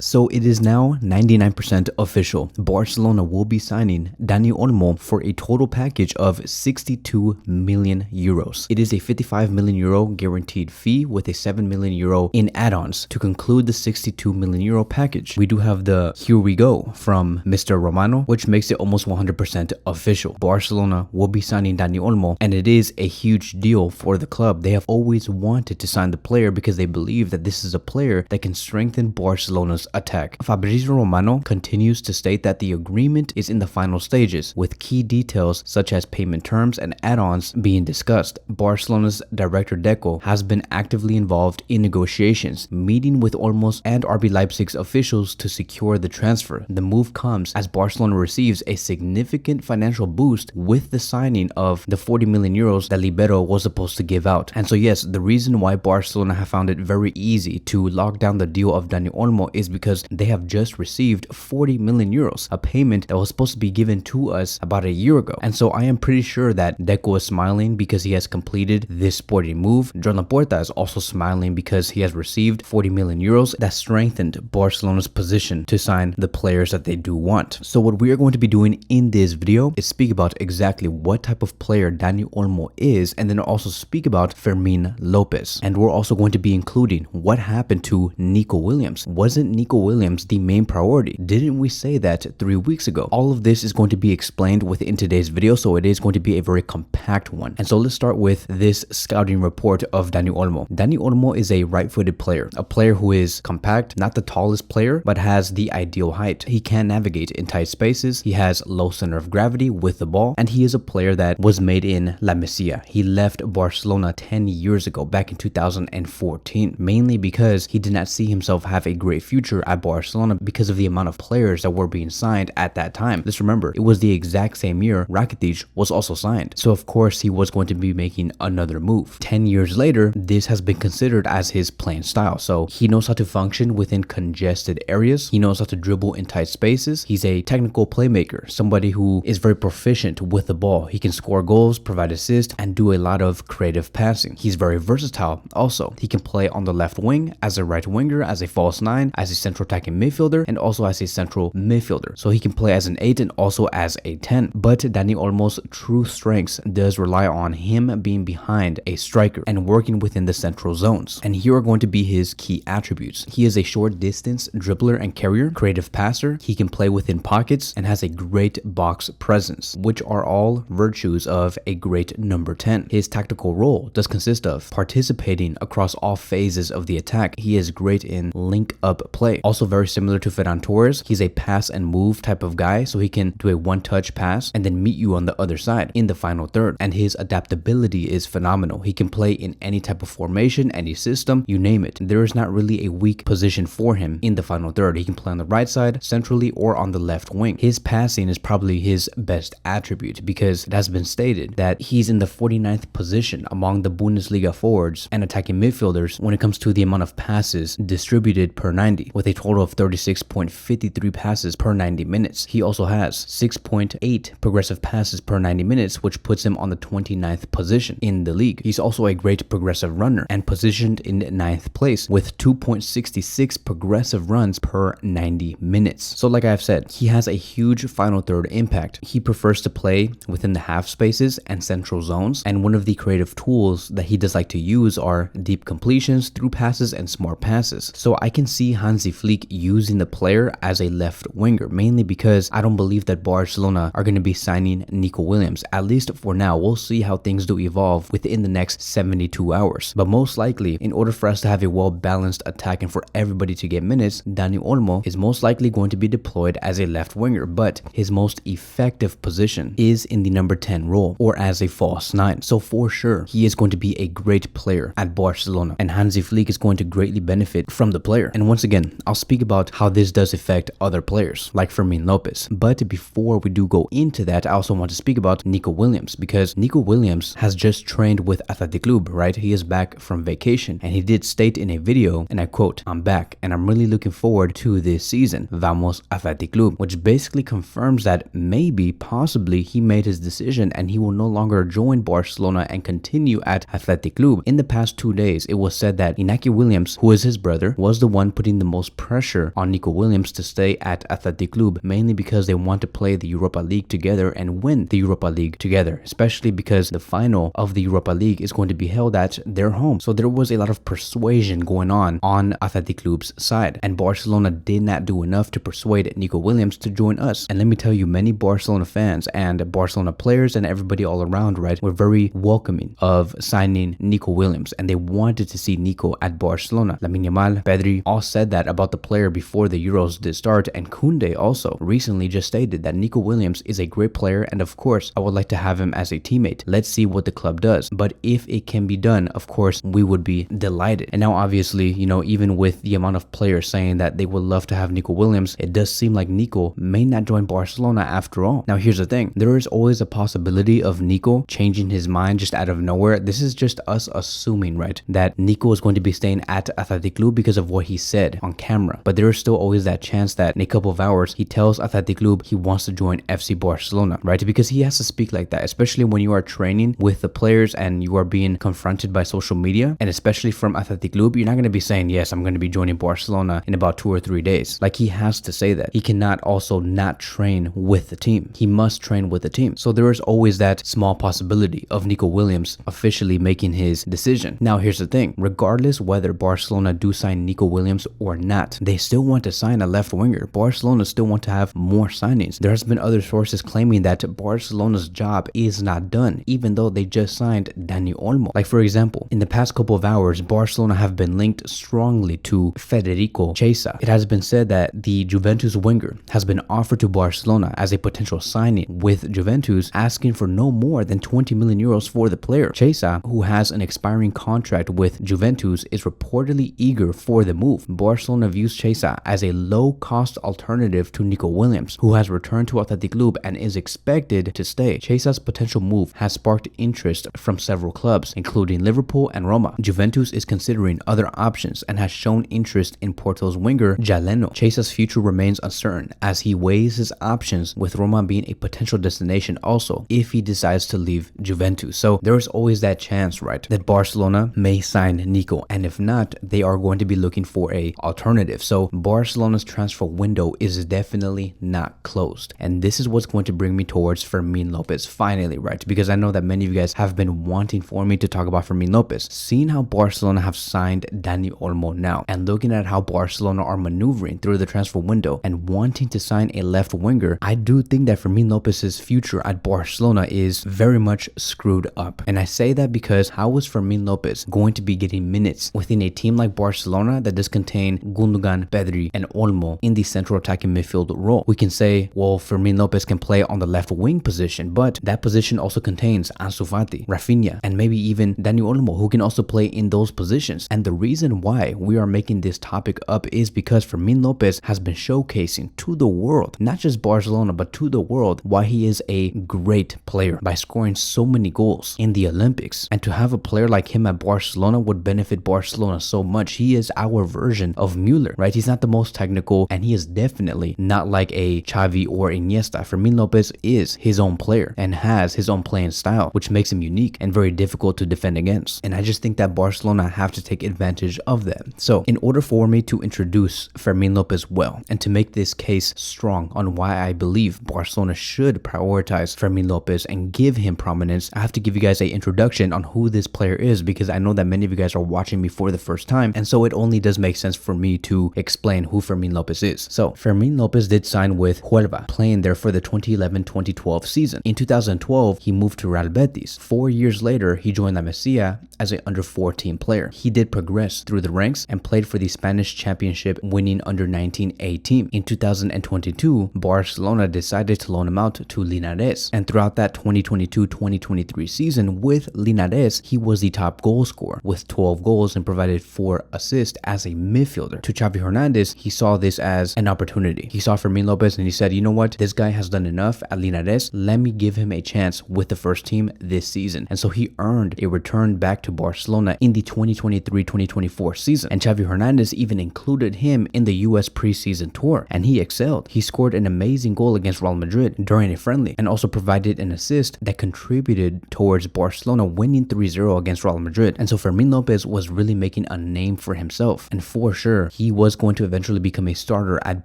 So it is now 99% official. Barcelona will be signing Dani Olmo for a total package of 62 million euros. It is a 55 million euro guaranteed fee with a 7 million euro in add-ons to conclude the 62 million euro package. We do have the "here we go" from Mr. Romano, which makes it almost 100% official. Barcelona will be signing Dani Olmo, and it is a huge deal for the club. They have always wanted to sign the player because they believe that this is a player that can strengthen Barcelona's attack. Fabrizio Romano continues to state that the agreement is in the final stages, with key details such as payment terms and add-ons being discussed. Barcelona's director Deco has been actively involved in negotiations, meeting with Olmo's and RB Leipzig's officials to secure the transfer. The move comes as Barcelona receives a significant financial boost with the signing of the 40 million euros that Libero was supposed to give out. And so yes, the reason why Barcelona have found it very easy to lock down the deal of Dani Olmo is because they have just received 40 million euros, a payment that was supposed to be given to us about a year ago. And so I am pretty sure that Deco is smiling because he has completed this sporting move. Joan Laporta is also smiling because he has received 40 million euros that strengthened Barcelona's position to sign the players that they do want. So what we are going to be doing in this video is speak about exactly what type of player Dani Olmo is, and then also speak about Fermin Lopez. And we're also going to be including what happened to Nico Williams. Wasn't Nico Williams the main priority? Didn't we say that 3 weeks ago? All of this is going to be explained within today's video, so it is going to be a very compact one. And so let's start with this scouting report of Dani Olmo. Dani Olmo is a right-footed player, a player who is compact, not the tallest player, but has the ideal height. He can navigate in tight spaces, he has low center of gravity with the ball, and he is a player that was made in La Masia. He left Barcelona 10 years ago, back in 2014, mainly because he did not see himself have a great future at Barcelona because of the amount of players that were being signed at that time. Let's remember, it was the exact same year Rakitic was also signed. So of course he was going to be making another move. 10 years later, this has been considered as his playing style. So he knows how to function within congested areas. He knows how to dribble in tight spaces. He's a technical playmaker, somebody who is very proficient with the ball. He can score goals, provide assists, and do a lot of creative passing. He's very versatile also. He can play on the left wing, as a right winger, as a false nine, as a central attacking midfielder, and also as a central midfielder. So he can play as an 8 and also as a 10. But Dani Olmo's true strengths does rely on him being behind a striker and working within the central zones. And here are going to be his key attributes. He is a short distance dribbler and carrier, creative passer. He can play within pockets and has a great box presence, which are all virtues of a great number 10. His tactical role does consist of participating across all phases of the attack. He is great in link up play. Also very similar to Ferran Torres, he's a pass and move type of guy, so he can do a one-touch pass and then meet you on the other side in the final third. And his adaptability is phenomenal. He can play in any type of formation, any system, you name it. There is not really a weak position for him in the final third. He can play on the right side, centrally, or on the left wing. His passing is probably his best attribute because it has been stated that he's in the 49th position among the Bundesliga forwards and attacking midfielders when it comes to the amount of passes distributed per 90, with a total of 36.53 passes per 90 minutes. He also has 6.8 progressive passes per 90 minutes, which puts him on the 29th position in the league. He's also a great progressive runner and positioned in 9th place with 2.66 progressive runs per 90 minutes. So like I've said, he has a huge final third impact. He prefers to play within the half spaces and central zones, and one of the creative tools that he does like to use are deep completions, through passes, and smart passes. So I can see Hansi Flick using the player as a left winger, mainly because I don't believe that Barcelona are going to be signing Nico Williams, at least for now. We'll see how things do evolve within the next 72 hours. But most likely, in order for us to have a well-balanced attack and for everybody to get minutes, Dani Olmo is most likely going to be deployed as a left winger, but his most effective position is in the number 10 role or as a false 9. So for sure, he is going to be a great player at Barcelona, and Hansi Flick is going to greatly benefit from the player. And once again, I'll speak about how this does affect other players like Fermin Lopez. But before we do go into that, I also want to speak about Nico Williams, because Nico Williams has just trained with Athletic Club, right? He is back from vacation, and he did state in a video, and I quote, "I'm back and I'm really looking forward to this season. Vamos Athletic Club," which basically confirms that maybe, possibly, he made his decision and he will no longer join Barcelona and continue at Athletic Club. In the past 2 days, it was said that Iñaki Williams, who is his brother, was the one putting the most pressure on Nico Williams to stay at Athletic Club, mainly because they want to play the Europa League together and win the Europa League together, especially because the final of the Europa League is going to be held at their home. So there was a lot of persuasion going on Athletic Club's side, and Barcelona did not do enough to persuade Nico Williams to join us. And let me tell you, many Barcelona fans and Barcelona players and everybody all around, right, were very welcoming of signing Nico Williams, and they wanted to see Nico at Barcelona. Lamine Yamal, Pedri all said that about the player before the Euros did start, and Koundé also recently just stated that Nico Williams is a great player, and of course I would like to have him as a teammate. Let's see what the club does, but if it can be done, of course we would be delighted. And now obviously, you know, even with the amount of players saying that they would love to have Nico Williams, it does seem like Nico may not join Barcelona after all. Now here's the thing, there is always a possibility of Nico changing his mind just out of nowhere. This is just us assuming, right, that Nico is going to be staying at Athletic Club because of what he said on camera, but there is still always that chance that in a couple of hours he tells Athletic Club he wants to join FC Barcelona, right? Because he has to speak like that, especially when you are training with the players and you are being confronted by social media, and especially from Athletic Club, you're not going to be saying, yes, I'm going to be joining Barcelona in about 2 or 3 days. Like, he has to say that. He cannot also not train with the team. He must train with the team. So there is always that small possibility of Nico Williams officially making his decision. Now here's the thing, regardless whether Barcelona do sign Nico Williams or not, they still want to sign a left winger. Barcelona still want to have more signings. There has been other sources claiming that Barcelona's job is not done, even though they just signed Dani Olmo. Like, for example, in the past couple of hours, Barcelona have been linked strongly to Federico Chiesa. It has been said that the Juventus winger has been offered to Barcelona as a potential signing, with Juventus asking for no more than 20 million euros for the player. Chiesa, who has an expiring contract with Juventus, is reportedly eager for the move. Barcelona views Chiesa as a low-cost alternative to Nico Williams, who has returned to Athletic Club and is expected to stay. Chiesa's potential move has sparked interest from several clubs, including Liverpool and Roma. Juventus is considering other options and has shown interest in Porto's winger Jaleno. Chiesa's future remains uncertain as he weighs his options, with Roma being a potential destination also if he decides to leave Juventus. So there is always that chance, right, that Barcelona may sign Nico, and if not, they are going to be looking for a alternative. So Barcelona's transfer window is definitely not closed, and this is what's going to bring me towards Fermin Lopez finally, right? Because I know that many of you guys have been wanting for me to talk about Fermin Lopez. Seeing how Barcelona have signed Dani Olmo now, and looking at how Barcelona are maneuvering through the transfer window and wanting to sign a left winger, I do think that Fermin Lopez's future at Barcelona is very much screwed up. And I say that because how is Fermin Lopez going to be getting minutes within a team like Barcelona that does contain Gundogan, Pedri, and Olmo in the central attacking midfield role? We can say, well, Fermin Lopez can play on the left wing position, but that position also contains Ansu Fati, Rafinha, and maybe even Dani Olmo, who can also play in those positions. And the reason why we are making this topic up is because Fermin Lopez has been showcasing to the world, not just Barcelona, but to the world, why he is a great player by scoring so many goals in the Olympics. And to have a player like him at Barcelona would benefit Barcelona so much. He is our version of Müller, right? He's not the most technical, and he is definitely not like a Xavi or Iniesta. Fermin Lopez is his own player and has his own playing style, which makes him unique and very difficult to defend against. And I just think that Barcelona have to take advantage of that. So in order for me to introduce Fermin Lopez well and to make this case strong on why I believe Barcelona should prioritize Fermin Lopez and give him prominence, I have to give you guys an introduction on who this player is, because I know that many of you guys are watching me for the first time, and so it only does make sense for me to explain who Fermin Lopez is. So Fermin Lopez did sign with Huelva, playing there for the 2011-2012 season. In 2012, he moved to Real Betis. 4 years later, he joined La Masia as an under-14 player. He did progress through the ranks and played for the Spanish Championship winning under-19 A team. In 2022, Barcelona decided to loan him out to Linares, and throughout that 2022-2023 season with Linares, he was the top goal scorer with 12 goals and provided 4 assists as a midfielder. To Xavi Hernandez, he saw this as an opportunity. He saw Fermin Lopez and he said, you know what, this guy has done enough at Linares, let me give him a chance with the first team this season. And so he earned a return back to Barcelona in the 2023-2024 season, and Xavi Hernandez even included him in the US preseason tour, and he excelled. He scored an amazing goal against Real Madrid during a friendly and also provided an assist that contributed towards Barcelona winning 3-0 against Real Madrid. And so Fermin Lopez was really making a name for himself, and for sure he he was going to eventually become a starter at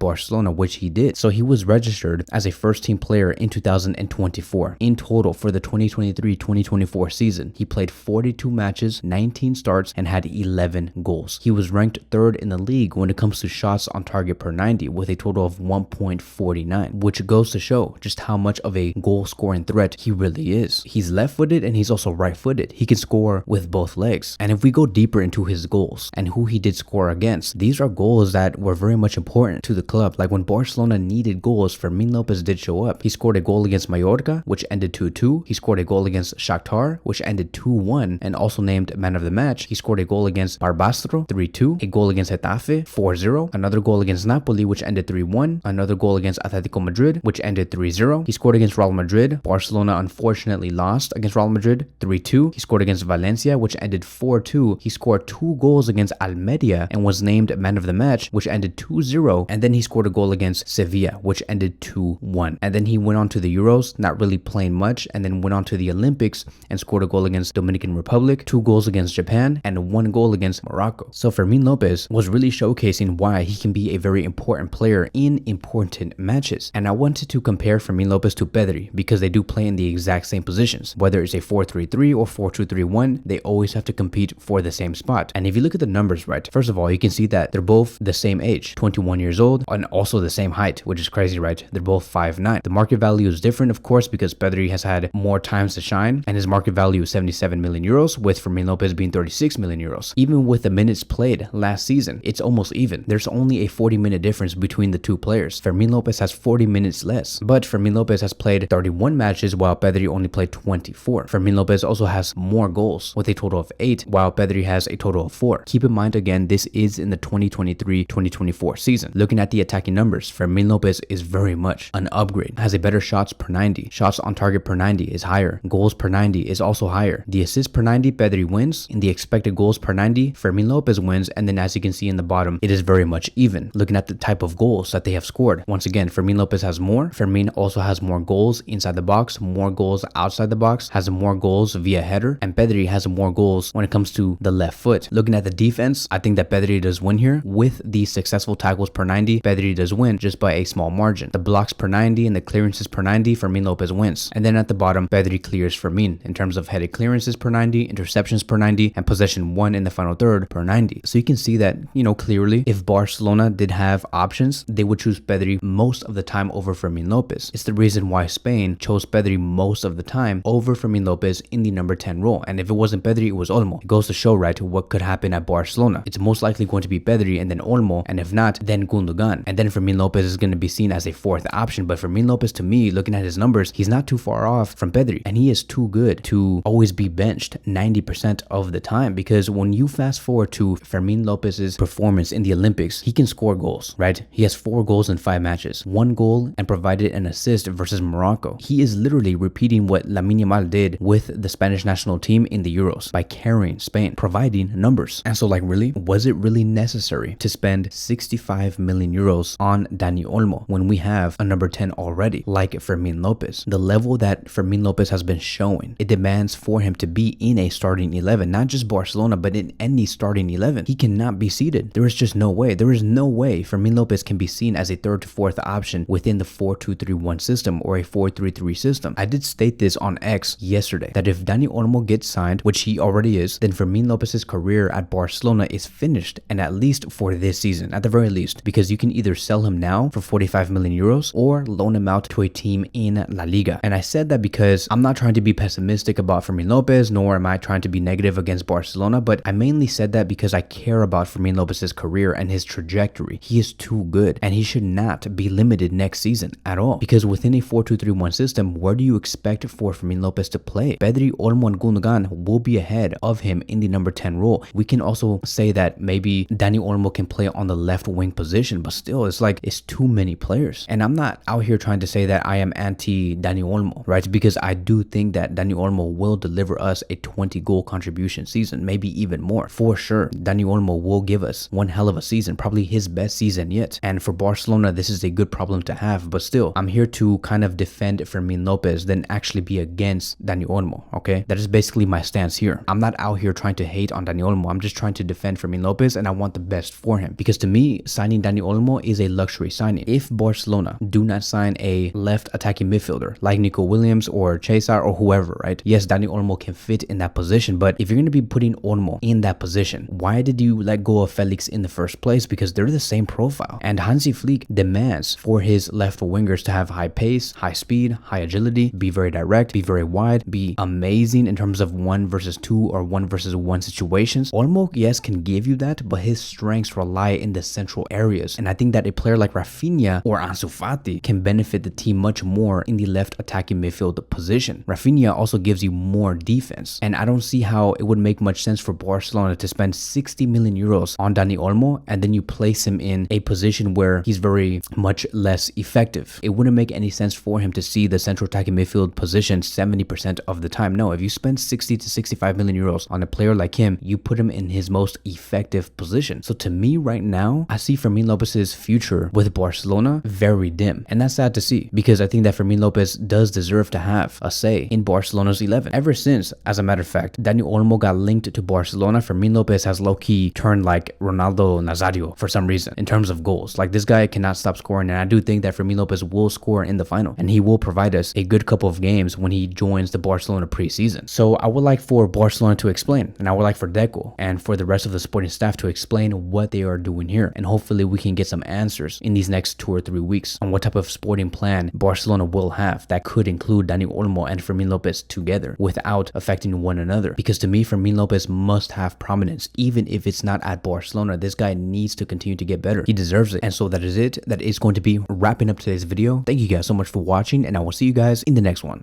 Barcelona, which he did. So he was registered as a first-team player in 2024. In total, for the 2023-2024 season, he played 42 matches, 19 starts, and had 11 goals. He was ranked third in the league when it comes to shots on target per 90 with a total of 1.49, which goes to show just how much of a goal-scoring threat he really is. He's left-footed and he's also right-footed. He can score with both legs. And if we go deeper into his goals and who he did score against, these are goals that were very much important to the club. Like when Barcelona needed goals, Fermin Lopez did show up. He scored a goal against Mallorca, which ended 2-2. He scored a goal against Shakhtar, which ended 2-1 and also named man of the match. He scored a goal against Barbastro, 3-2. A goal against Getafe, 4-0. Another goal against Napoli, which ended 3-1. Another goal against Atletico Madrid, which ended 3-0. He scored against Real Madrid. Barcelona unfortunately lost against Real Madrid, 3-2. He scored against Valencia, which ended 4-2. He scored 2 goals against Almeria and was named man of the match, which ended 2-0. And then he scored a goal against Sevilla, which ended 2-1. And then he went on to the Euros, not really playing much, and then went on to the Olympics and scored a goal against Dominican Republic, 2 goals against Japan, and 1 goal against Morocco. So Fermin Lopez was really showcasing why he can be a very important player in important matches. And I wanted to compare Fermin Lopez to Pedri because they do play in the exact same positions. Whether it's a 4-3-3 or 4-2-3-1, they always have to compete for the same spot. And if you look at the numbers, right, first of all, you can see that they're both the same age, 21 years old, and also the same height, which is crazy, right? They're both 5'9". The market value is different, of course, because Pedri has had more times to shine, and his market value is 77 million euros, with Fermin Lopez being 36 million euros. Even with the minutes played last season, it's almost even. There's only a 40-minute difference between the two players. Fermin Lopez has 40 minutes less, but Fermin Lopez has played 31 matches while Pedri only played 24. Fermin Lopez also has more goals with a total of 8, while Pedri has a total of 4. Keep in mind, again, this is in the 2023-2024 season. Looking at the attacking numbers, Fermin Lopez is very much an upgrade. Has a better shots per 90. Shots on target per 90 is higher. Goals per 90 is also higher. The assists per 90, Pedri wins. In the expected goals per 90, Fermin Lopez wins. And then as you can see in the bottom, it is very much even. Looking at the type of goals that they have scored. Once again, Fermin Lopez has more. Fermin also has more goals inside the box, more goals outside the box, has more goals via header, and Pedri has more goals when it comes to the left foot. Looking at the defense, I think that Pedri does win here. With the successful tackles per 90, Pedri does win just by a small margin. The blocks per 90 and the clearances per 90, Fermin Lopez wins. And then at the bottom, Pedri clears Fermin in terms of headed clearances per 90, interceptions per 90, and possession won in the final third per 90. So you can see that, clearly, if Barcelona did have options, they would choose Pedri most of the time over Fermin Lopez. It's the reason why Spain chose Pedri most of the time over Fermin Lopez in the number 10 role. And if it wasn't Pedri, it was Olmo. It goes to show, right, what could happen at Barcelona. It's most likely going to be Pedri and then Olmo, and if not, then Gundogan. And then Fermin Lopez is going to be seen as a fourth option. But Fermin Lopez, to me, looking at his numbers, he's not too far off from Pedri, and he is too good to always be benched 90% of the time. Because when you fast forward to Fermin Lopez's performance in the Olympics, he can score goals, right? He has 4 goals in 5 matches, 1 goal and provided an assist versus Morocco. He is literally repeating what Lamine Yamal did with the Spanish national team in the Euros by carrying Spain, providing numbers. And so, really, was it really necessary to spend 65 million euros on Dani Olmo when we have a number 10 already, like Fermin Lopez? The level that Fermin Lopez has been showing, it demands for him to be in a starting 11, not just Barcelona, but in any starting 11. He cannot be seated. There is just no way. There is no way Fermin Lopez can be seen as a third to fourth option within the 4-2-3-1 system or a 4-3-3 system. I did state this on X yesterday, that if Dani Olmo gets signed, which he already is, then Fermin Lopez's career at Barcelona is finished, and at least for this season, at the very least, because you can either sell him now for 45 million euros or loan him out to a team in La Liga. And I said that because I'm not trying to be pessimistic about Fermin Lopez, nor am I trying to be negative against Barcelona, but I mainly said that because I care about Fermin Lopez's career and his trajectory. He is too good, and he should not be limited next season at all. Because within a 4-2-3-1 system, where do you expect for Fermin Lopez to play? Pedri, Olmo, and Gundogan will be ahead of him in the number 10 role. We can also say that maybe Dani Olmo can play on the left wing position, but still, it's too many players. And I'm not out here trying to say that I am anti Dani Olmo, right? Because I do think that Dani Olmo will deliver us a 20 goal contribution season, maybe even more. For sure, Dani Olmo will give us one hell of a season, probably his best season yet. And for Barcelona, this is a good problem to have, but still, I'm here to kind of defend Fermin Lopez than actually be against Dani Olmo, okay? That is basically my stance here. I'm not out here trying to hate on Dani Olmo. I'm just trying to defend Fermin Lopez, and I want the best best for him. Because to me, signing Dani Olmo is a luxury signing. If Barcelona do not sign a left attacking midfielder like Nico Williams or Cesar or whoever, right? Yes, Dani Olmo can fit in that position, but if you're going to be putting Olmo in that position, why did you let go of Felix in the first place? Because they're the same profile. And Hansi Flick demands for his left wingers to have high pace, high speed, high agility, be very direct, be very wide, be amazing in terms of 1 versus 2 or 1 versus 1 situations. Olmo, yes, can give you that, but his strengths rely in the central areas. And I think that a player like Rafinha or Ansu Fati can benefit the team much more in the left attacking midfield position. Rafinha also gives you more defense. And I don't see how it would make much sense for Barcelona to spend 60 million euros on Dani Olmo and then you place him in a position where he's very much less effective. It wouldn't make any sense for him to see the central attacking midfield position 70% of the time. No, if you spend 60 to 65 million euros on a player like him, you put him in his most effective position. So to me right now, I see Fermin Lopez's future with Barcelona very dim. And that's sad to see because I think that Fermin Lopez does deserve to have a say in Barcelona's 11. Ever since, as a matter of fact, Dani Olmo got linked to Barcelona, Fermin Lopez has low-key turned like Ronaldo Nazario for some reason in terms of goals. Like this guy cannot stop scoring, and I do think that Fermin Lopez will score in the final and he will provide us a good couple of games when he joins the Barcelona preseason. So I would like for Barcelona to explain, and I would like for Deco and for the rest of the sporting staff to explain what they are doing here, and hopefully we can get some answers in these next 2 or 3 weeks on what type of sporting plan Barcelona will have that could include Dani Olmo and Fermin Lopez together without affecting one another. Because to me, Fermin Lopez must have prominence even if it's not at Barcelona. This guy needs to continue to get better. He deserves it. And so that is it. That is going to be wrapping up today's video. Thank you guys so much for watching, and I will see you guys in the next one.